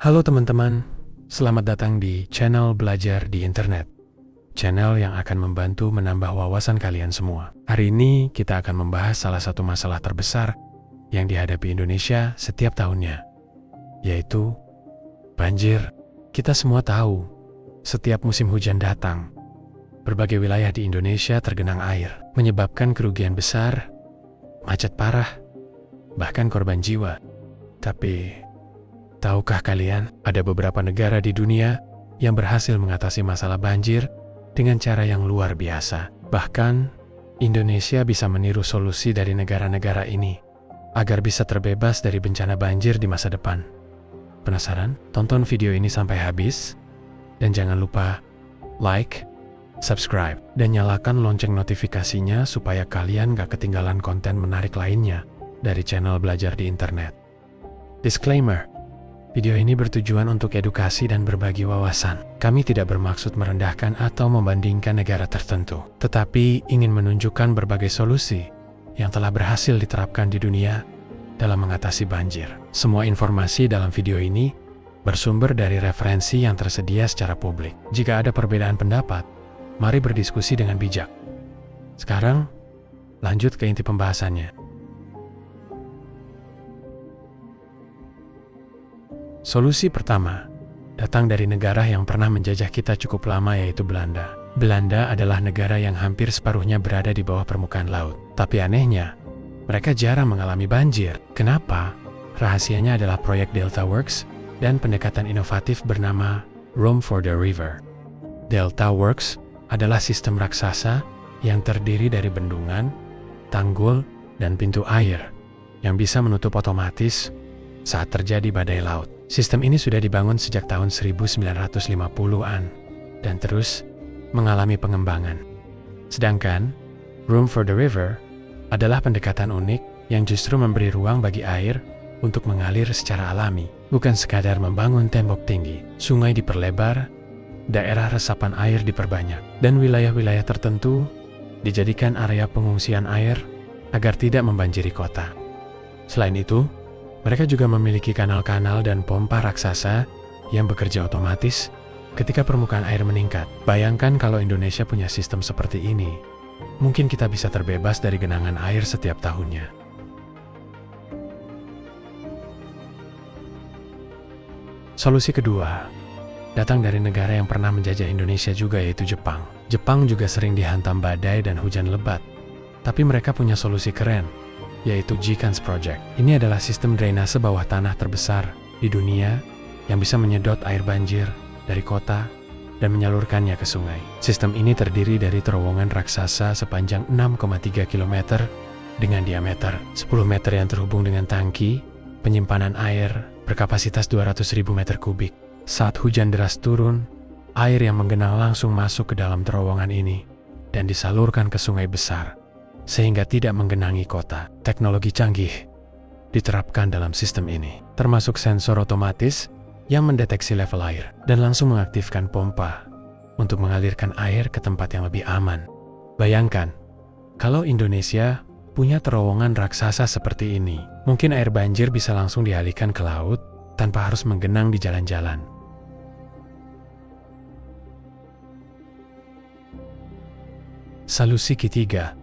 Halo teman-teman, selamat datang di channel Belajar di Internet. Channel yang akan membantu menambah wawasan kalian semua. Hari ini kita akan membahas salah satu masalah terbesar yang dihadapi Indonesia setiap tahunnya, yaitu banjir. Kita semua tahu, setiap musim hujan datang, berbagai wilayah di Indonesia tergenang air, menyebabkan kerugian besar, macet parah, bahkan korban jiwa. Tapi tahukah kalian, ada beberapa negara di dunia yang berhasil mengatasi masalah banjir dengan cara yang luar biasa. Bahkan, Indonesia bisa meniru solusi dari negara-negara ini agar bisa terbebas dari bencana banjir di masa depan. Penasaran? Tonton video ini sampai habis, dan jangan lupa like, subscribe, dan nyalakan lonceng notifikasinya supaya kalian gak ketinggalan konten menarik lainnya dari channel Belajar di Internet. Disclaimer: video ini bertujuan untuk edukasi dan berbagi wawasan. Kami tidak bermaksud merendahkan atau membandingkan negara tertentu, tetapi ingin menunjukkan berbagai solusi yang telah berhasil diterapkan di dunia dalam mengatasi banjir. Semua informasi dalam video ini bersumber dari referensi yang tersedia secara publik. Jika ada perbedaan pendapat, mari berdiskusi dengan bijak. Sekarang, lanjut ke inti pembahasannya. Solusi pertama datang dari negara yang pernah menjajah kita cukup lama, yaitu Belanda. Belanda adalah negara yang hampir separuhnya berada di bawah permukaan laut. Tapi anehnya, mereka jarang mengalami banjir. Kenapa? Rahasianya adalah proyek Delta Works dan pendekatan inovatif bernama Room for the River. Delta Works adalah sistem raksasa yang terdiri dari bendungan, tanggul, dan pintu air yang bisa menutup otomatis saat terjadi badai laut. Sistem ini sudah dibangun sejak tahun 1950-an dan terus mengalami pengembangan. Sedangkan Room for the River adalah pendekatan unik yang justru memberi ruang bagi air untuk mengalir secara alami, bukan sekadar membangun tembok tinggi. Sungai diperlebar, daerah resapan air diperbanyak, dan wilayah-wilayah tertentu dijadikan area pengungsian air agar tidak membanjiri kota. Selain itu, mereka juga memiliki kanal-kanal dan pompa raksasa yang bekerja otomatis ketika permukaan air meningkat. Bayangkan kalau Indonesia punya sistem seperti ini, mungkin kita bisa terbebas dari genangan air setiap tahunnya. Solusi kedua datang dari negara yang pernah menjajah Indonesia juga, yaitu Jepang. Jepang juga sering dihantam badai dan hujan lebat, tapi mereka punya solusi keren, yaitu JICANS Project. Ini adalah sistem drainase bawah tanah terbesar di dunia yang bisa menyedot air banjir dari kota dan menyalurkannya ke sungai. Sistem ini terdiri dari terowongan raksasa sepanjang 6,3 km dengan diameter 10 meter yang terhubung dengan tangki penyimpanan air berkapasitas 200.000 meter kubik. Saat hujan deras turun, air yang menggenang langsung masuk ke dalam terowongan ini dan disalurkan ke sungai besar, sehingga tidak menggenangi kota. Teknologi canggih diterapkan dalam sistem ini, termasuk sensor otomatis yang mendeteksi level air dan langsung mengaktifkan pompa untuk mengalirkan air ke tempat yang lebih aman. Bayangkan, kalau Indonesia punya terowongan raksasa seperti ini, mungkin air banjir bisa langsung dialihkan ke laut tanpa harus menggenang di jalan-jalan. Solusi ketiga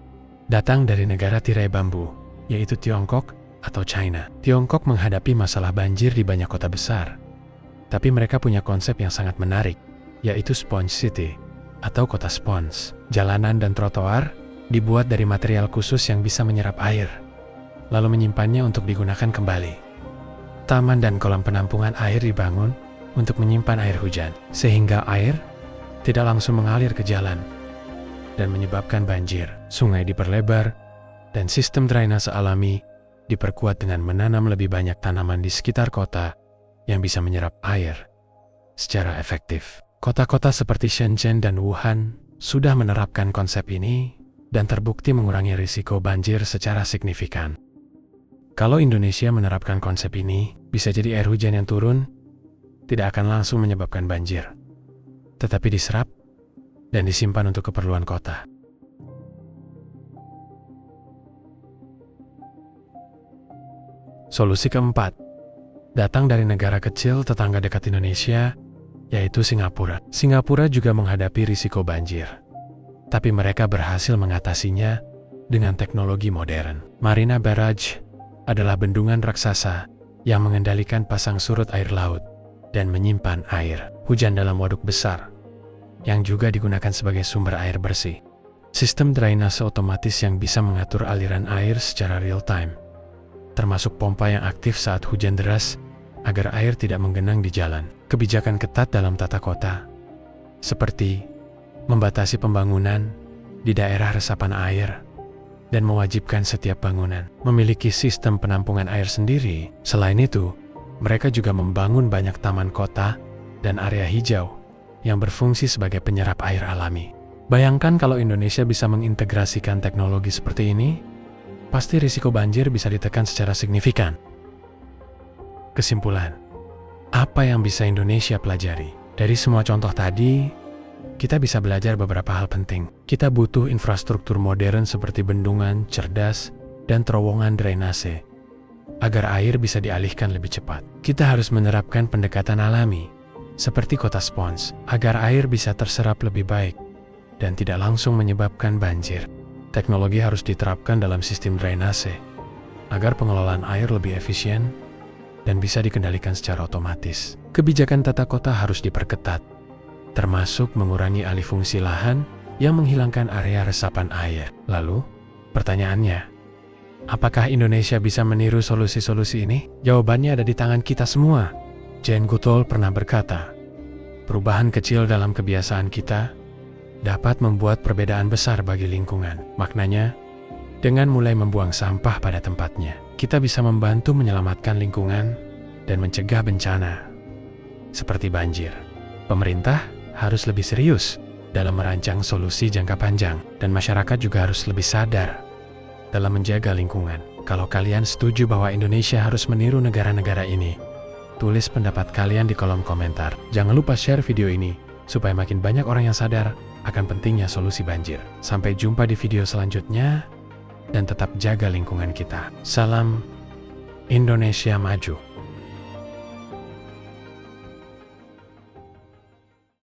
datang dari negara tirai bambu, yaitu Tiongkok atau China. Tiongkok menghadapi masalah banjir di banyak kota besar, tapi mereka punya konsep yang sangat menarik, yaitu Sponge City atau kota spons. Jalanan dan trotoar dibuat dari material khusus yang bisa menyerap air, lalu menyimpannya untuk digunakan kembali. Taman dan kolam penampungan air dibangun untuk menyimpan air hujan, sehingga air tidak langsung mengalir ke jalan dan menyebabkan banjir. Sungai diperlebar, dan sistem drainase alami diperkuat dengan menanam lebih banyak tanaman di sekitar kota yang bisa menyerap air secara efektif. Kota-kota seperti Shenzhen dan Wuhan sudah menerapkan konsep ini dan terbukti mengurangi risiko banjir secara signifikan. Kalau Indonesia menerapkan konsep ini, bisa jadi air hujan yang turun tidak akan langsung menyebabkan banjir, tetapi diserap dan disimpan untuk keperluan kota. Solusi keempat datang dari negara kecil tetangga dekat Indonesia, yaitu Singapura. Singapura juga menghadapi risiko banjir, tapi mereka berhasil mengatasinya dengan teknologi modern. Marina Barrage adalah bendungan raksasa yang mengendalikan pasang surut air laut dan menyimpan air hujan dalam waduk besar, yang juga digunakan sebagai sumber air bersih. Sistem drainase otomatis yang bisa mengatur aliran air secara real-time, termasuk pompa yang aktif saat hujan deras agar air tidak menggenang di jalan. Kebijakan ketat dalam tata kota, seperti membatasi pembangunan di daerah resapan air dan mewajibkan setiap bangunan memiliki sistem penampungan air sendiri. Selain itu, mereka juga membangun banyak taman kota dan area hijau yang berfungsi sebagai penyerap air alami. Bayangkan kalau Indonesia bisa mengintegrasikan teknologi seperti ini, pasti risiko banjir bisa ditekan secara signifikan. Kesimpulan, apa yang bisa Indonesia pelajari? Dari semua contoh tadi, kita bisa belajar beberapa hal penting. Kita butuh infrastruktur modern seperti bendungan, cerdas, dan terowongan drainase, agar air bisa dialihkan lebih cepat. Kita harus menerapkan pendekatan alami, seperti kota spons, agar air bisa terserap lebih baik dan tidak langsung menyebabkan banjir. Teknologi harus diterapkan dalam sistem drainase, agar pengelolaan air lebih efisien dan bisa dikendalikan secara otomatis. Kebijakan tata kota harus diperketat, termasuk mengurangi alih fungsi lahan yang menghilangkan area resapan air. Lalu, pertanyaannya, apakah Indonesia bisa meniru solusi-solusi ini? Jawabannya ada di tangan kita semua. Jane Goodall pernah berkata, perubahan kecil dalam kebiasaan kita dapat membuat perbedaan besar bagi lingkungan. Maknanya, dengan mulai membuang sampah pada tempatnya, kita bisa membantu menyelamatkan lingkungan dan mencegah bencana, seperti banjir. Pemerintah harus lebih serius dalam merancang solusi jangka panjang, dan masyarakat juga harus lebih sadar dalam menjaga lingkungan. Kalau kalian setuju bahwa Indonesia harus meniru negara-negara ini, tulis pendapat kalian di kolom komentar. Jangan lupa share video ini, supaya makin banyak orang yang sadar akan pentingnya solusi banjir. Sampai jumpa di video selanjutnya, dan tetap jaga lingkungan kita. Salam Indonesia Maju.